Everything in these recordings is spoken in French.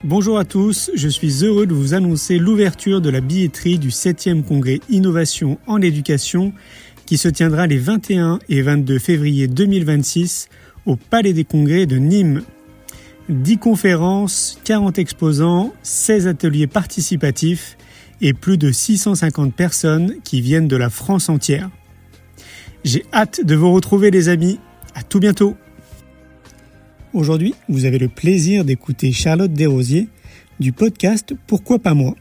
Bonjour à tous, je suis heureux de vous annoncer l'ouverture de la billetterie du 7e congrès Innovation en éducation qui se tiendra les 21 et 22 février 2026 au Palais des Congrès de Nîmes. 10 conférences, 40 exposants, 16 ateliers participatifs et plus de 650 personnes qui viennent de la France entière. J'ai hâte de vous retrouver les amis, à tout bientôt. Aujourd'hui, vous avez le plaisir d'écouter Charlotte Desrosiers du podcast Pourquoi pas moi.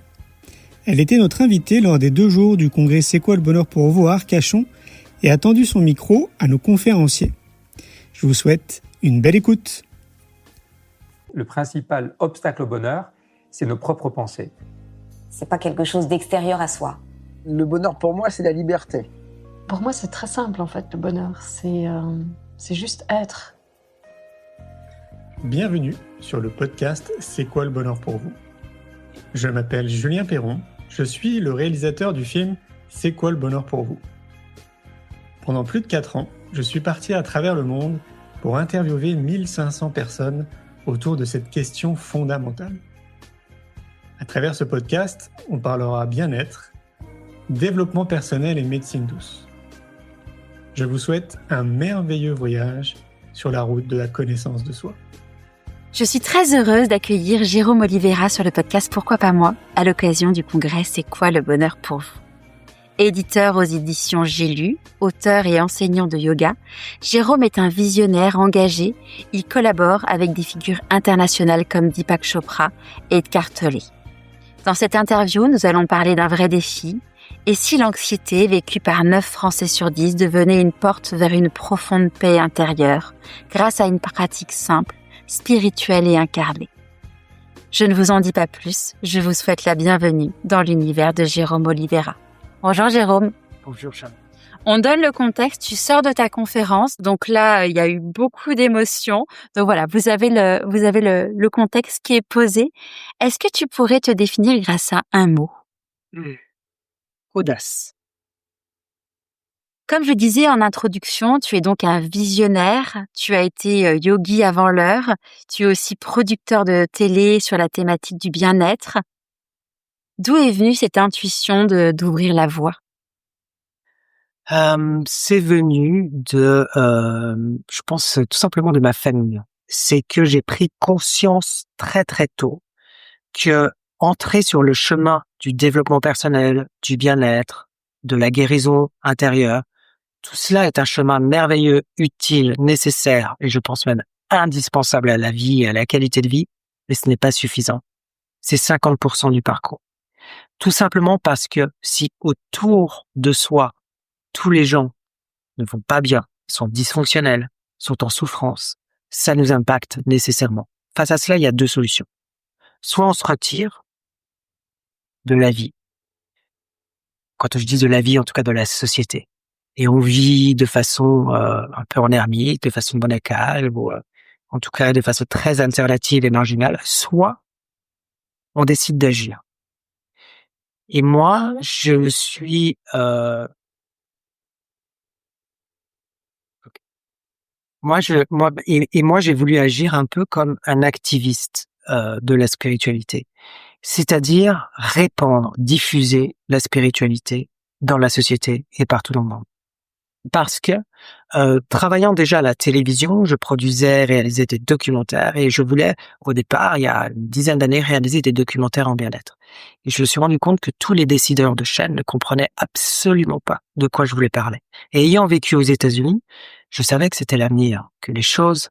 Elle était notre invitée lors des 2 jours du congrès C'est quoi le bonheur pour vous à Arcachon et a tendu son micro à nos conférenciers. Je vous souhaite une belle écoute. Le principal obstacle au bonheur, c'est nos propres pensées. C'est pas quelque chose d'extérieur à soi. Le bonheur pour moi, c'est la liberté. Pour moi, c'est très simple en fait, le bonheur. C'est juste être. Bienvenue sur le podcast C'est quoi le bonheur pour vous. Je m'appelle Julien Perron, je suis le réalisateur du film C'est quoi le bonheur pour vous. Pendant plus de 4 ans, je suis parti à travers le monde pour interviewer 1500 personnes autour de cette question fondamentale. À travers ce podcast, on parlera bien-être, développement personnel et médecine douce. Je vous souhaite un merveilleux voyage sur la route de la connaissance de soi. Je suis très heureuse d'accueillir Jérôme Oliveira sur le podcast Pourquoi pas moi, à l'occasion du congrès C'est quoi le bonheur pour vous. Éditeur aux éditions J'ai lu, auteur et enseignant de yoga, Jérôme est un visionnaire engagé. Il collabore avec des figures internationales comme Deepak Chopra et Eckhart Tolle. Dans cette interview, nous allons parler d'un vrai défi. Et si l'anxiété, vécue par 9 Français sur 10, devenait une porte vers une profonde paix intérieure, grâce à une pratique simple, spirituelle et incarnée. Je ne vous en dis pas plus, je vous souhaite la bienvenue dans l'univers de Jérôme Oliveira. Bonjour Jérôme. Bonjour Charles. On donne le contexte, tu sors de ta conférence, donc là il y a eu beaucoup d'émotions. Donc voilà, vous avez le contexte qui est posé. Est-ce que tu pourrais te définir grâce à un mot? Audace. Comme je disais en introduction, tu es donc un visionnaire, tu as été yogi avant l'heure, tu es aussi producteur de télé sur la thématique du bien-être. D'où est venue cette intuition d'ouvrir la voie? C'est venu de, je pense tout simplement de ma famille. C'est que j'ai pris conscience très très tôt que entrer sur le chemin du développement personnel, du bien-être, de la guérison intérieure, tout cela est un chemin merveilleux, utile, nécessaire et je pense même indispensable à la vie et à la qualité de vie, mais ce n'est pas suffisant. C'est 50% du parcours. Tout simplement parce que si autour de soi, tous les gens ne vont pas bien, sont dysfonctionnels, sont en souffrance, ça nous impacte nécessairement. Face à cela, il y a 2 solutions. Soit on se retire de la vie. Quand je dis de la vie, en tout cas de la société. Et on vit de façon un peu en ermite, de façon monacale, ou en tout cas de façon très alternative et marginale. Soit on décide d'agir. Et moi, je suis... Moi, j'ai voulu agir un peu comme un activiste de la spiritualité. C'est-à-dire répandre, diffuser la spiritualité dans la société et partout dans le monde. Parce que, travaillant déjà à la télévision, je produisais, réalisais des documentaires et je voulais, au départ, il y a une dizaine d'années, réaliser des documentaires en bien-être. Et je me suis rendu compte que tous les décideurs de chaîne ne comprenaient absolument pas de quoi je voulais parler. Et ayant vécu aux États-Unis, je savais que c'était l'avenir, que les choses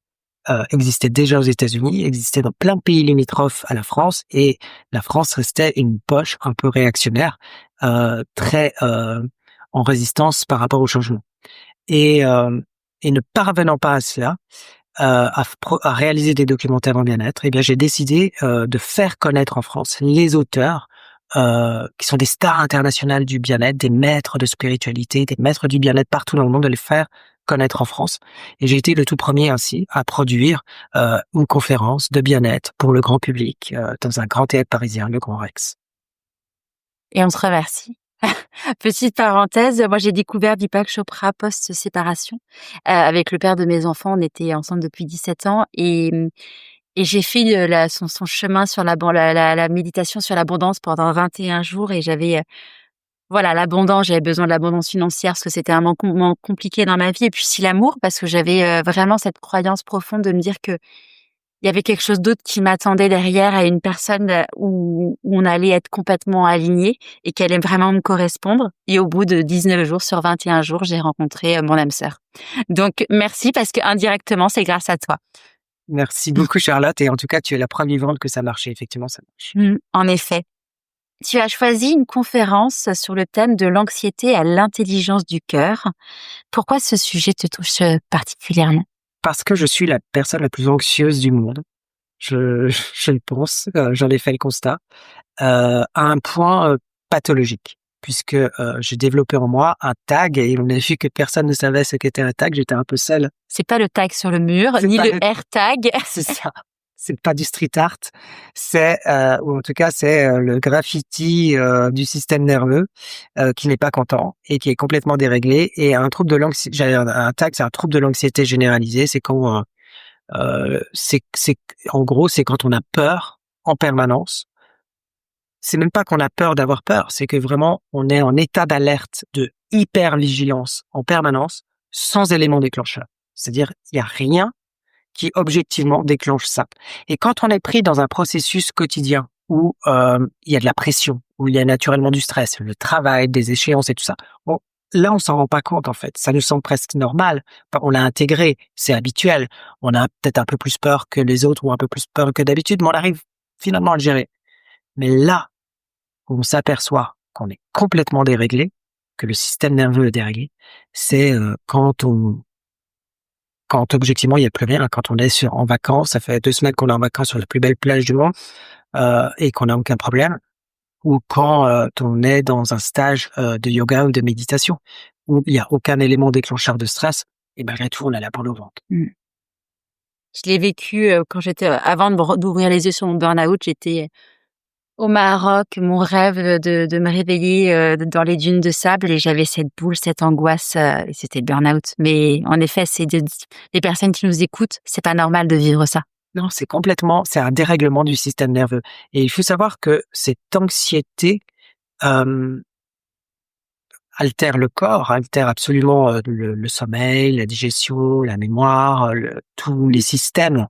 existaient déjà aux États-Unis, existaient dans plein de pays limitrophes à la France, et la France restait une poche un peu réactionnaire, très en résistance par rapport au changement. Et ne parvenant pas à cela, à réaliser des documentaires en bien-être, eh bien j'ai décidé de faire connaître en France les auteurs qui sont des stars internationales du bien-être, des maîtres de spiritualité, des maîtres du bien-être partout dans le monde, de les faire connaître en France. Et j'ai été le tout premier ainsi à produire une conférence de bien-être pour le grand public dans un grand théâtre parisien, le Grand Rex. Et on te remercie. Petite parenthèse, moi j'ai découvert Deepak Chopra post-séparation. Avec le père de mes enfants, on était ensemble depuis 17 ans Et j'ai fait son chemin sur la méditation sur l'abondance pendant 21 jours et j'avais l'abondance, j'avais besoin de l'abondance financière parce que c'était un moment compliqué dans ma vie et puis si l'amour parce que j'avais vraiment cette croyance profonde de me dire que il y avait quelque chose d'autre qui m'attendait derrière à une personne où on allait être complètement aligné et qu'elle allait vraiment me correspondre. Et au bout de 19 jours sur 21 jours, j'ai rencontré mon âme sœur. Donc, merci parce que indirectement, c'est grâce à toi. Merci beaucoup, Charlotte. Et en tout cas, tu es la preuve vivante que ça marchait. Effectivement, ça marche. En effet. Tu as choisi une conférence sur le thème de l'anxiété à l'intelligence du cœur. Pourquoi ce sujet te touche particulièrement? Parce que je suis la personne la plus anxieuse du monde. Je le pense, j'en ai fait le constat, à un point pathologique, puisque j'ai développé en moi un tag et on a vu que personne ne savait ce qu'était un tag. J'étais un peu seul. C'est pas le tag sur le mur, ni le AirTag. C'est ça. C'est pas du street art, c'est ou en tout cas c'est le graffiti du système nerveux qui n'est pas content et qui est complètement déréglé et un trouble de l'anxiété. Un tag, c'est un trouble de l'anxiété généralisée. C'est quand c'est en gros c'est quand on a peur en permanence. C'est même pas qu'on a peur d'avoir peur, c'est que vraiment on est en état d'alerte, de hyper vigilance en permanence, sans élément déclencheur. C'est-à-dire il y a rien qui objectivement déclenche ça. Et quand on est pris dans un processus quotidien où il y a de la pression, où il y a naturellement du stress, le travail, des échéances et tout ça, bon, là on s'en rend pas compte en fait. Ça nous semble presque normal. On l'a intégré, c'est habituel. On a peut-être un peu plus peur que les autres ou un peu plus peur que d'habitude, mais on arrive finalement à le gérer. Mais là où on s'aperçoit qu'on est complètement déréglé, que le système nerveux est déréglé, c'est quand objectivement il n'y a plus rien, quand on est en vacances, ça fait 2 semaines qu'on est en vacances sur la plus belle plage du monde et qu'on n'a aucun problème, ou quand on est dans un stage de yoga ou de méditation où il n'y a aucun élément déclencheur de stress et malgré tout on a la boule au ventre. Je l'ai vécu quand avant d'ouvrir les yeux sur mon burn-out, j'étais au Maroc, mon rêve de me réveiller dans les dunes de sable et j'avais cette boule, cette angoisse et c'était le burn-out. Mais en effet, les personnes qui nous écoutent, c'est pas normal de vivre ça. Non, c'est un dérèglement du système nerveux. Et il faut savoir que cette anxiété altère le corps, altère absolument le sommeil, la digestion, la mémoire, tous les systèmes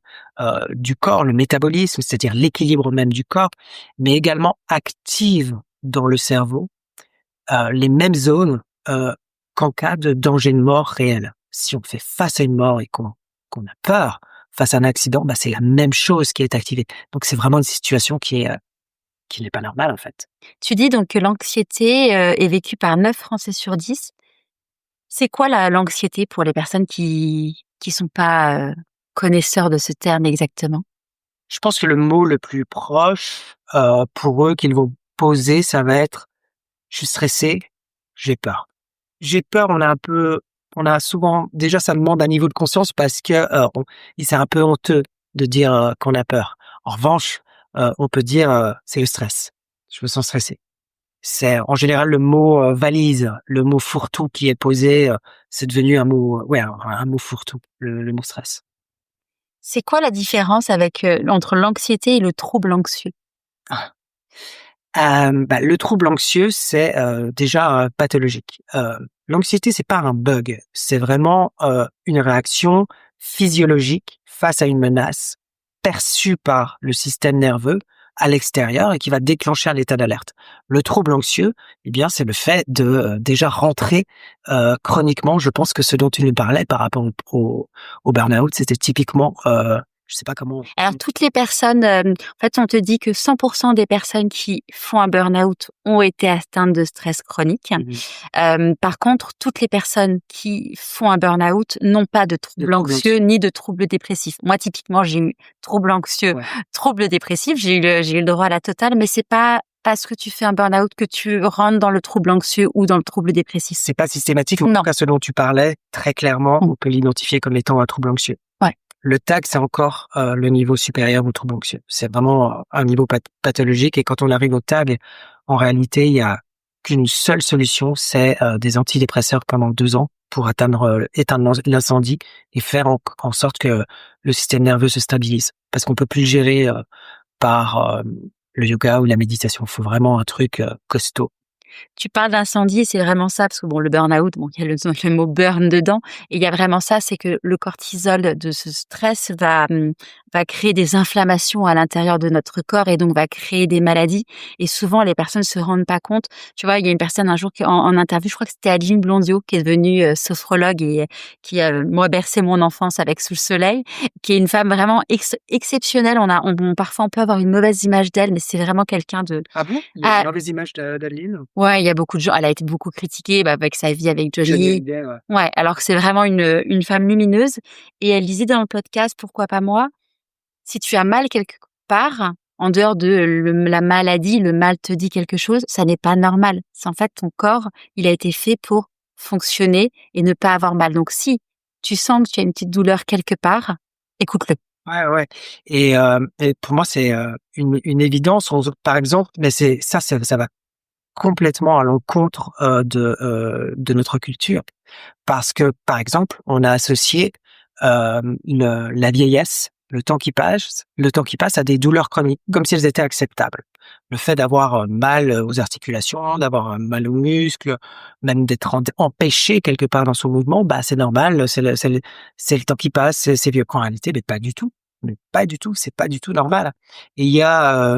du corps, le métabolisme, c'est-à-dire l'équilibre même du corps, mais également active dans le cerveau les mêmes zones qu'en cas de danger de mort réel. Si on fait face à une mort et qu'on a peur face à un accident, bah c'est la même chose qui est activée. Donc c'est vraiment une situation qui n'est pas normale en fait. Tu dis donc que l'anxiété est vécue par 9 Français sur 10. C'est quoi l'anxiété pour les personnes qui sont pas connaisseurs de ce terme exactement? Je pense que le mot le plus proche pour eux qu'ils vont poser, ça va être « je suis stressé, j'ai peur ». J'ai peur, on a souvent, déjà ça demande un niveau de conscience parce que c'est un peu honteux de dire qu'on a peur. En revanche, on peut dire c'est le stress. Je me sens stressé. C'est en général le mot valise, le mot fourre-tout qui est posé, c'est devenu un mot fourre-tout, le mot stress. C'est quoi la différence entre l'anxiété et le trouble anxieux? Le trouble anxieux, c'est déjà pathologique. L'anxiété, c'est pas un bug, c'est vraiment une réaction physiologique face à une menace perçue par le système nerveux à l'extérieur et qui va déclencher un état d'alerte. Le trouble anxieux, eh bien, c'est le fait de déjà rentrer chroniquement. Je pense que ce dont tu nous parlais par rapport au burn-out, c'était typiquement je sais pas comment. Alors, toutes les personnes, en fait, on te dit que 100% des personnes qui font un burn-out ont été atteintes de stress chronique. Par contre, toutes les personnes qui font un burn-out n'ont pas de trouble anxieux ni de trouble dépressif. Moi, typiquement, j'ai eu trouble anxieux, trouble dépressif. J'ai eu le droit à la totale, mais c'est pas parce que tu fais un burn-out que tu rentres dans le trouble anxieux ou dans le trouble dépressif. C'est pas systématique. En tout cas, ce dont tu parlais, très clairement, on peut l'identifier comme étant un trouble anxieux. Le TAG, c'est encore le niveau supérieur au trouble anxieux. C'est vraiment un niveau pathologique. Et quand on arrive au TAG, en réalité, il y a qu'une seule solution, c'est des antidépresseurs pendant 2 ans pour éteindre l'incendie et faire en sorte que le système nerveux se stabilise. Parce qu'on peut plus le gérer par le yoga ou la méditation. Il faut vraiment un truc costaud. Tu parles d'incendie, c'est vraiment ça, parce que bon, le burn-out, bon, il y a le mot burn dedans, et il y a vraiment ça, c'est que le cortisol de ce stress va créer des inflammations à l'intérieur de notre corps et donc va créer des maladies. Et souvent, les personnes se rendent pas compte. Tu vois, il y a une personne un jour qui, en interview, je crois que c'était Adeline Blondiot, qui est devenue sophrologue et qui a, moi, bercé mon enfance avec Sous le soleil, qui est une femme vraiment exceptionnelle. Parfois, on peut avoir une mauvaise image d'elle, mais c'est vraiment quelqu'un de... Ah bon? Il y a une mauvaise image d'Adeline? Ouais, il y a beaucoup de gens. Elle a été beaucoup critiquée avec sa vie avec Johnny. Hallyday, ouais. Ouais, alors que c'est vraiment une femme lumineuse. Et elle disait dans le podcast, pourquoi pas moi, si tu as mal quelque part, en dehors de la maladie, le mal te dit quelque chose, ça n'est pas normal. C'est en fait ton corps, il a été fait pour fonctionner et ne pas avoir mal. Donc si tu sens que tu as une petite douleur quelque part, écoute-le. Ouais. Et pour moi, c'est une évidence. Par exemple, mais ça va complètement à l'encontre de notre culture, parce que par exemple, on a associé la vieillesse, le temps qui passe à des douleurs chroniques, comme si elles étaient acceptables. Le fait d'avoir mal aux articulations, d'avoir mal aux muscles, même d'être empêché quelque part dans son mouvement, bah c'est normal, c'est le temps qui passe, c'est vieux. En réalité, mais pas du tout. C'est pas du tout normal. Et il y a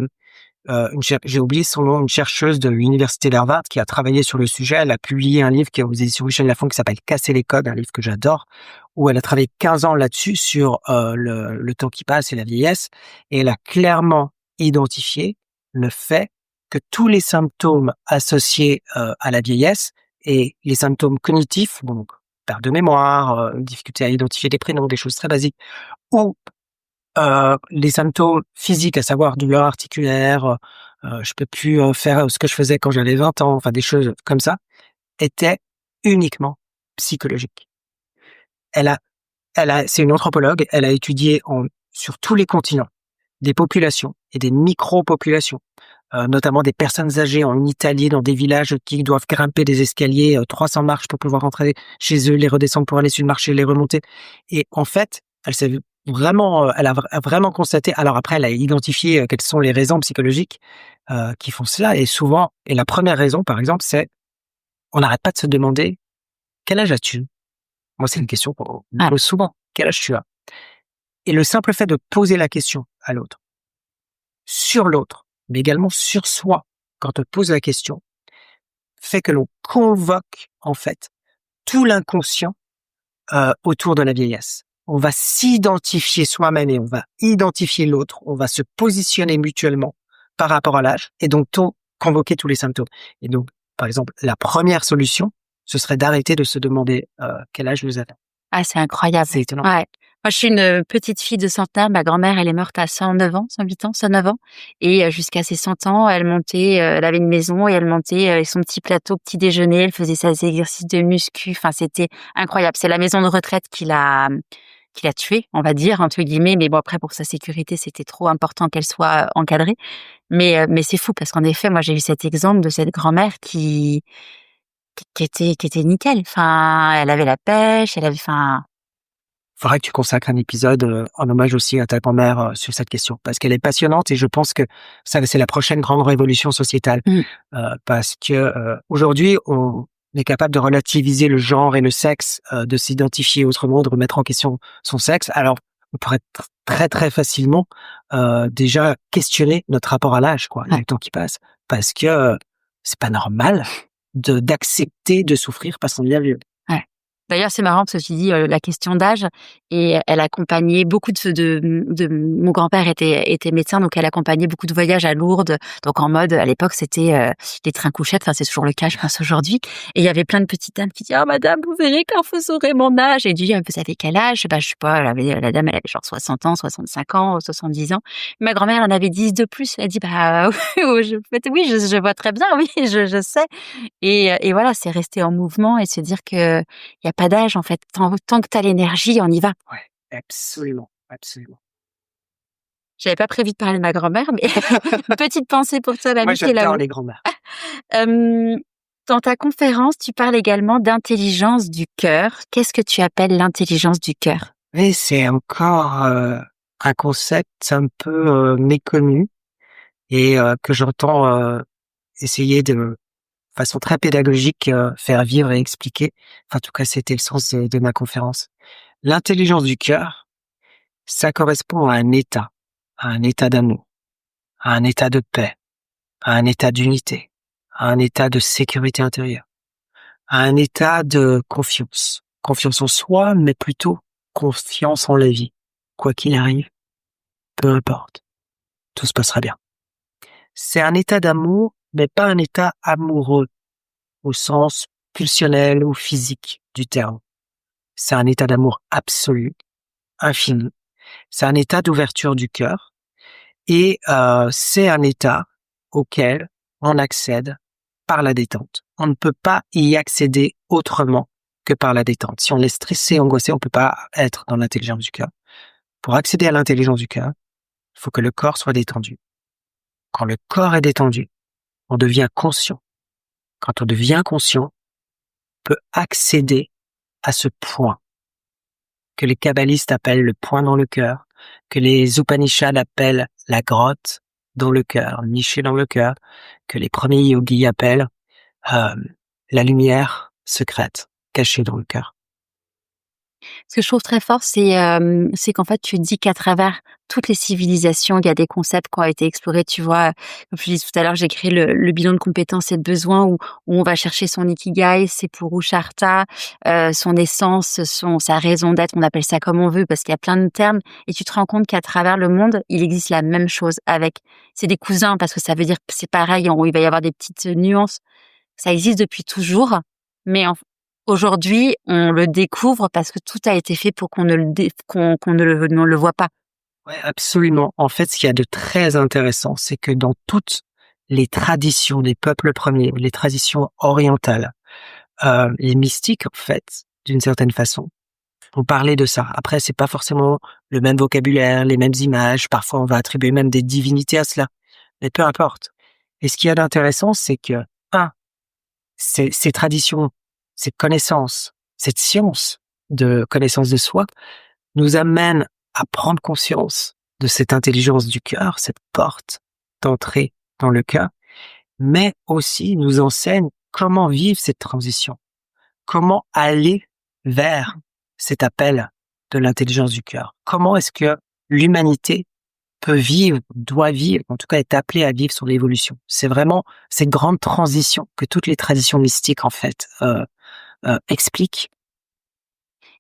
j'ai oublié son nom, une chercheuse de l'université d'Harvard qui a travaillé sur le sujet. Elle a publié un livre qui est aux éditions Michel Lafon qui s'appelle Casser les codes, un livre que j'adore, où elle a travaillé 15 ans là-dessus sur le temps qui passe et la vieillesse. Et elle a clairement identifié le fait que tous les symptômes associés à la vieillesse et les symptômes cognitifs, donc perte de mémoire, difficulté à identifier des prénoms, des choses très basiques, ou les symptômes physiques, à savoir douleur articulaire, je peux plus faire ce que je faisais quand j'avais 20 ans, enfin des choses comme ça, étaient uniquement psychologiques. C'est une anthropologue, elle a étudié sur tous les continents des populations et des micro-populations, notamment des personnes âgées en Italie, dans des villages qui doivent grimper des escaliers 300 marches pour pouvoir rentrer chez eux, les redescendre pour aller sur le marché, les remonter. Et en fait, elle a vraiment constaté. Alors après, elle a identifié quelles sont les raisons psychologiques qui font cela. Et la première raison, par exemple, c'est on n'arrête pas de se demander quel âge as-tu? Moi, c'est une question qu'on me pose souvent. Quel âge tu as? Et le simple fait de poser la question à l'autre, sur l'autre, mais également sur soi, quand on pose la question, fait que l'on convoque en fait tout l'inconscient autour de la vieillesse. On va s'identifier soi-même et on va identifier l'autre. On va se positionner mutuellement par rapport à l'âge et donc convoquer tous les symptômes. Et donc, par exemple, la première solution, ce serait d'arrêter de se demander quel âge vous avez. Ah, c'est incroyable. C'est étonnant. Ouais. Moi, je suis une petite fille de centenaire. Ma grand-mère, elle est morte à 109 ans, 109 ans. Et jusqu'à ses 100 ans, elle avait une maison et elle montait son petit plateau petit déjeuner. Elle faisait ses exercices de muscu. Enfin, c'était incroyable. C'est la maison de retraite qui l'a tuée, on va dire, entre guillemets. Mais bon, après, pour sa sécurité, c'était trop important qu'elle soit encadrée. Mais c'est fou parce qu'en effet, moi, j'ai eu cet exemple de cette grand-mère qui était nickel. Enfin, elle avait la pêche, Faudrait que tu consacres un épisode en hommage aussi à ta grand-mère sur cette question, parce qu'elle est passionnante et je pense que ça, c'est la prochaine grande révolution sociétale. Parce que aujourd'hui, on est capable de relativiser le genre et le sexe, de s'identifier autrement, de remettre en question son sexe. Alors, on pourrait très très facilement déjà questionner notre rapport à l'âge, quoi, le temps qui passe, parce que c'est pas normal d'accepter de souffrir parce qu'on devient vieux. D'ailleurs, c'est marrant parce que tu dis la question d'âge et elle accompagnait beaucoup mon grand-père était médecin, donc elle accompagnait beaucoup de voyages à Lourdes. Donc en mode, à l'époque, c'était les trains couchettes. Enfin, c'est toujours le cas, je pense, aujourd'hui. Et il y avait plein de petites dames qui disaient, oh, madame, vous verrez quand vous saurez mon âge. Et je dis, vous savez quel âge? Je sais pas, la dame, elle avait genre 60 ans, 65 ans, 70 ans. Ma grand-mère, elle en avait 10 de plus. Elle dit, oui, je vois très bien, oui, je sais. Et voilà, c'est rester en mouvement et se dire que il y a pas d'âge, en fait. Tant que t'as l'énergie, on y va. Ouais, absolument, absolument. J'avais pas prévu de parler de ma grand-mère, mais petite pensée pour toi, l'ami Moi, qui est là-haut. j'adore les grand-mères. Dans ta conférence, tu parles également d'intelligence du cœur. Qu'est-ce que tu appelles l'intelligence du cœur? Et c'est encore un concept un peu méconnu et que j'entends essayer de façon très pédagogique faire vivre et expliquer. Enfin, en tout cas, c'était le sens de ma conférence. L'intelligence du cœur, ça correspond à un état d'amour, à un état de paix, à un état d'unité, à un état de sécurité intérieure, à un état de confiance. Confiance en soi, mais plutôt confiance en la vie. Quoi qu'il arrive, peu importe, tout se passera bien. C'est un état d'amour, mais pas un état amoureux au sens pulsionnel ou physique du terme. C'est un état d'amour absolu, infini. C'est un état d'ouverture du cœur et c'est un état auquel on accède par la détente. On ne peut pas y accéder autrement que par la détente. Si on est stressé, angoissé, on peut pas être dans l'intelligence du cœur. Pour accéder à l'intelligence du cœur, il faut que le corps soit détendu. Quand le corps est détendu, on devient conscient. Quand on devient conscient, on peut accéder à ce point que les kabbalistes appellent le point dans le cœur, que les Upanishads appellent la grotte dans le cœur, nichée dans le cœur, que les premiers yogis appellent la lumière secrète, cachée dans le cœur. Ce que je trouve très fort, c'est qu'en fait, tu dis qu'à travers toutes les civilisations, il y a des concepts qui ont été explorés. Tu vois, comme je disais tout à l'heure, j'ai créé le bilan de compétences et de besoins où on va chercher son ikigai, c'est pour Rusharta, son essence, sa raison d'être. On appelle ça comme on veut parce qu'il y a plein de termes. Et tu te rends compte qu'à travers le monde, il existe la même chose c'est des cousins parce que ça veut dire que c'est pareil. Il va y avoir des petites nuances. Ça existe depuis toujours, mais aujourd'hui, on le découvre parce que tout a été fait pour qu'on ne le voit pas. Ouais, absolument. En fait, ce qu'il y a de très intéressant, c'est que dans toutes les traditions des peuples premiers, les traditions orientales, les mystiques, en fait, d'une certaine façon, on parlait de ça. Après, c'est pas forcément le même vocabulaire, les mêmes images. Parfois, on va attribuer même des divinités à cela. Mais peu importe. Et ce qu'il y a d'intéressant, c'est que, ces traditions, cette connaissance, cette science de connaissance de soi nous amène à prendre conscience de cette intelligence du cœur, cette porte d'entrée dans le cœur, mais aussi nous enseigne comment vivre cette transition, comment aller vers cet appel de l'intelligence du cœur. Comment est-ce que l'humanité peut vivre, doit vivre, en tout cas est appelée à vivre son évolution. C'est vraiment cette grande transition que toutes les traditions mystiques, en fait, expliquent.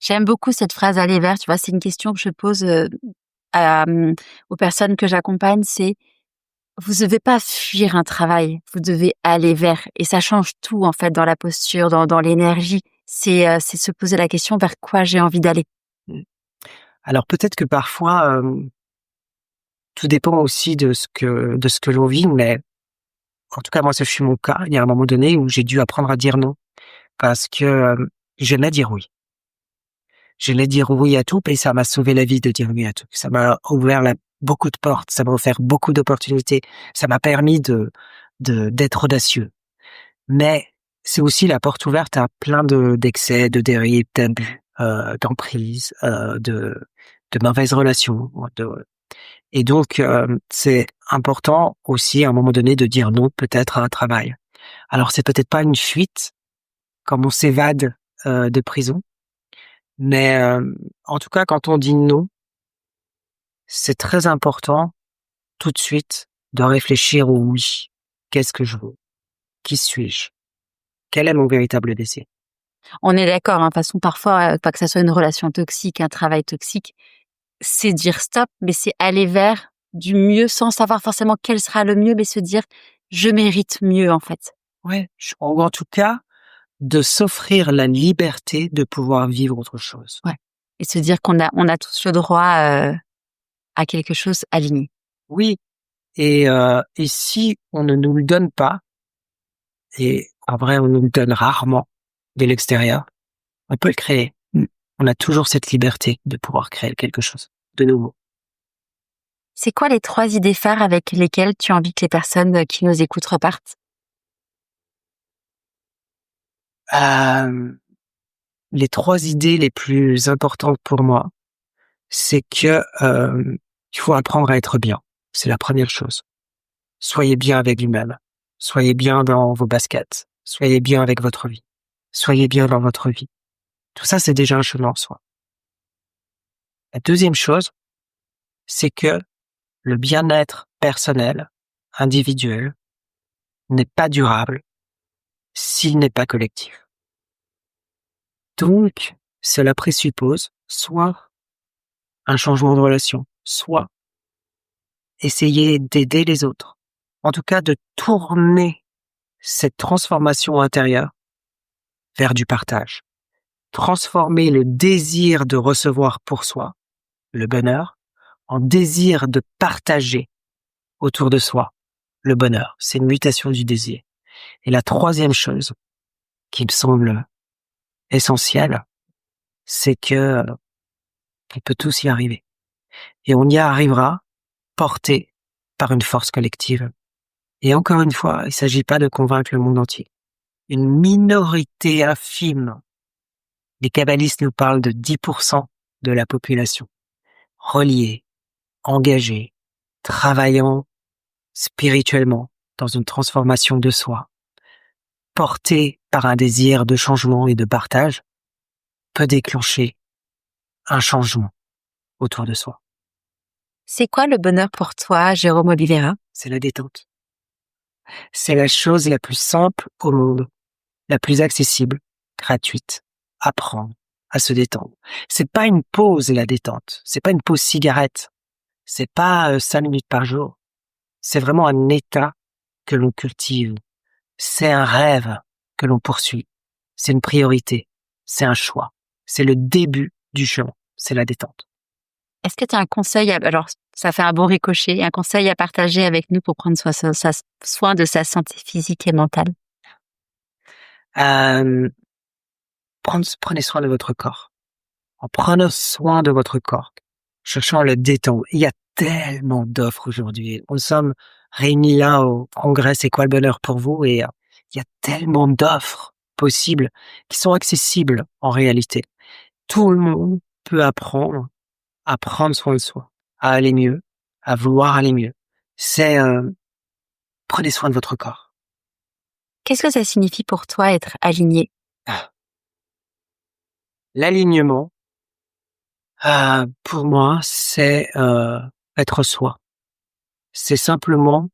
J'aime beaucoup cette phrase aller vers. Tu vois, c'est une question que je pose aux personnes que j'accompagne. C'est vous devez pas fuir un travail, vous devez aller vers. Et ça change tout en fait dans la posture, dans l'énergie. C'est se poser la question vers quoi j'ai envie d'aller. Alors peut-être que parfois tout dépend aussi de ce que l'on vit, mais en tout cas moi, ce fut mon cas. Il y a un moment donné où j'ai dû apprendre à dire non parce que j'aimais dire oui. J'aimais dire oui à tout et ça m'a sauvé la vie de dire oui à tout. Ça m'a ouvert beaucoup de portes, ça m'a offert beaucoup d'opportunités, ça m'a permis d'être audacieux. Mais c'est aussi la porte ouverte à plein d'excès, de dérives, d'abus, d'emprise, de mauvaises relations. Et donc, c'est important aussi à un moment donné de dire non peut-être à un travail. Alors c'est peut-être pas une fuite comme on s'évade de prison, mais en tout cas quand on dit non, c'est très important tout de suite de réfléchir au oui. Qu'est-ce que je veux? Qui suis-je? Quel est mon véritable désir? On est d'accord, hein, de toute façon, parfois, pas que ça soit une relation toxique, un travail toxique, c'est dire stop, mais c'est aller vers du mieux sans savoir forcément quel sera le mieux, mais se dire je mérite mieux en fait. Ouais, ou en tout cas, de s'offrir la liberté de pouvoir vivre autre chose. Ouais. Et se dire qu'on a tous le droit à quelque chose aligné. Oui. Et si on ne nous le donne pas, et en vrai, on nous le donne rarement de l'extérieur, on peut le créer. On a toujours cette liberté de pouvoir créer quelque chose de nouveau. C'est quoi les 3 idées phares avec lesquelles tu as envie que les personnes qui nous écoutent repartent? Les 3 idées les plus importantes pour moi, c'est que il faut apprendre à être bien. C'est la première chose. Soyez bien avec vous-même. Soyez bien dans vos baskets. Soyez bien avec votre vie. Soyez bien dans votre vie. Tout ça, c'est déjà un chemin en soi. La deuxième chose, c'est que le bien-être personnel, individuel, n'est pas durable s'il n'est pas collectif. Donc, cela présuppose soit un changement de relation, soit essayer d'aider les autres. En tout cas, de tourner cette transformation intérieure vers du partage. Transformer le désir de recevoir pour soi, le bonheur, en désir de partager autour de soi, le bonheur. C'est une mutation du désir. Et la troisième chose qui me semble essentielle, c'est que on peut tous y arriver. Et on y arrivera porté par une force collective. Et encore une fois, il ne s'agit pas de convaincre le monde entier. Une minorité infime. Les kabbalistes nous parlent de 10% de la population. Reliée, engagée, travaillant spirituellement dans une transformation de soi, portée par un désir de changement et de partage, peut déclencher un changement autour de soi. C'est quoi le bonheur pour toi, Jérôme Oliveira? C'est la détente. C'est la chose la plus simple au monde, la plus accessible, gratuite. Apprendre à se détendre. C'est pas une pause, la détente. C'est pas une pause cigarette. C'est pas 5 minutes par jour. C'est vraiment un état que l'on cultive. C'est un rêve que l'on poursuit. C'est une priorité. C'est un choix. C'est le début du chemin. C'est la détente. Est-ce que tu as un conseil, alors ça fait un bon ricochet, un conseil à partager avec nous pour prendre soin de sa santé physique et mentale? Prenez soin de votre corps. En prenant soin de votre corps, cherchant à le détendre. Il y a tellement d'offres aujourd'hui. Nous sommes réunis là au congrès C'est quoi le bonheur pour vous? Et il y a tellement d'offres possibles qui sont accessibles en réalité. Tout le monde peut apprendre à prendre soin de soi, à aller mieux, à vouloir aller mieux. C'est prenez soin de votre corps. Qu'est-ce que ça signifie pour toi être aligné? L'alignement, pour moi, c'est être soi. C'est simplement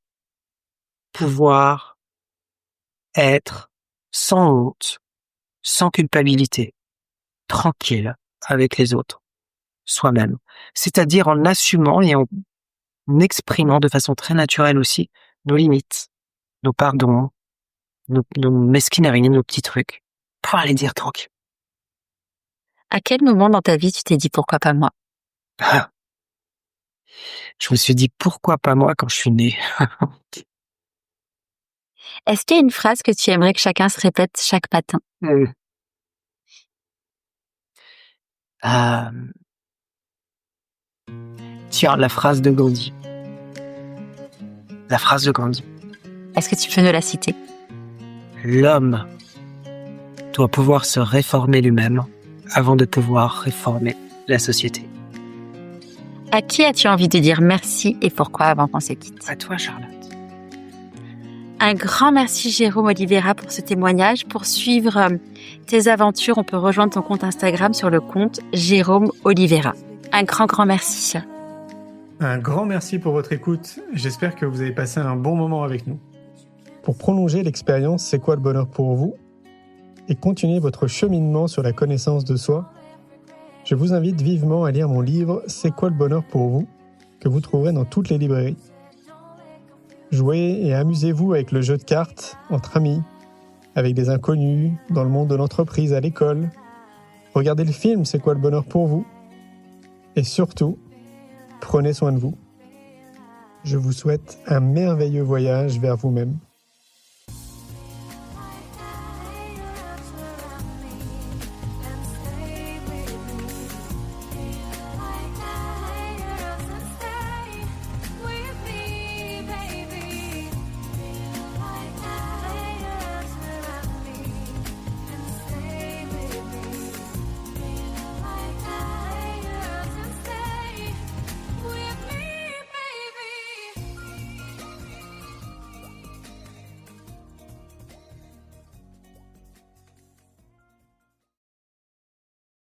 pouvoir être sans honte, sans culpabilité, tranquille avec les autres, soi-même. C'est-à-dire en assumant et en exprimant de façon très naturelle aussi nos limites, nos pardons, nos mesquineries, nos petits trucs. Pouvoir les dire tranquille. À quel moment dans ta vie tu t'es dit pourquoi pas moi? Je me suis dit pourquoi pas moi quand je suis né. Est-ce qu'il y a une phrase que tu aimerais que chacun se répète chaque matin? Tiens, la phrase de Gandhi. La phrase de Gandhi. Est-ce que tu peux nous la citer? L'homme doit pouvoir se réformer lui-même avant de pouvoir réformer la société. À qui as-tu envie de dire merci et pourquoi avant qu'on se quitte? À toi, Charlotte. Un grand merci Jérôme Oliveira pour ce témoignage. Pour suivre tes aventures, on peut rejoindre ton compte Instagram sur le compte Jérôme Oliveira. Un grand merci. Un grand merci pour votre écoute. J'espère que vous avez passé un bon moment avec nous. Pour prolonger l'expérience C'est quoi le bonheur pour vous et continuer votre cheminement sur la connaissance de soi, je vous invite vivement à lire mon livre C'est quoi le bonheur pour vous, que vous trouverez dans toutes les librairies. Jouez et amusez-vous avec le jeu de cartes entre amis, avec des inconnus, dans le monde de l'entreprise, à l'école. Regardez le film C'est quoi le bonheur pour vous. Et surtout, prenez soin de vous. Je vous souhaite un merveilleux voyage vers vous-même.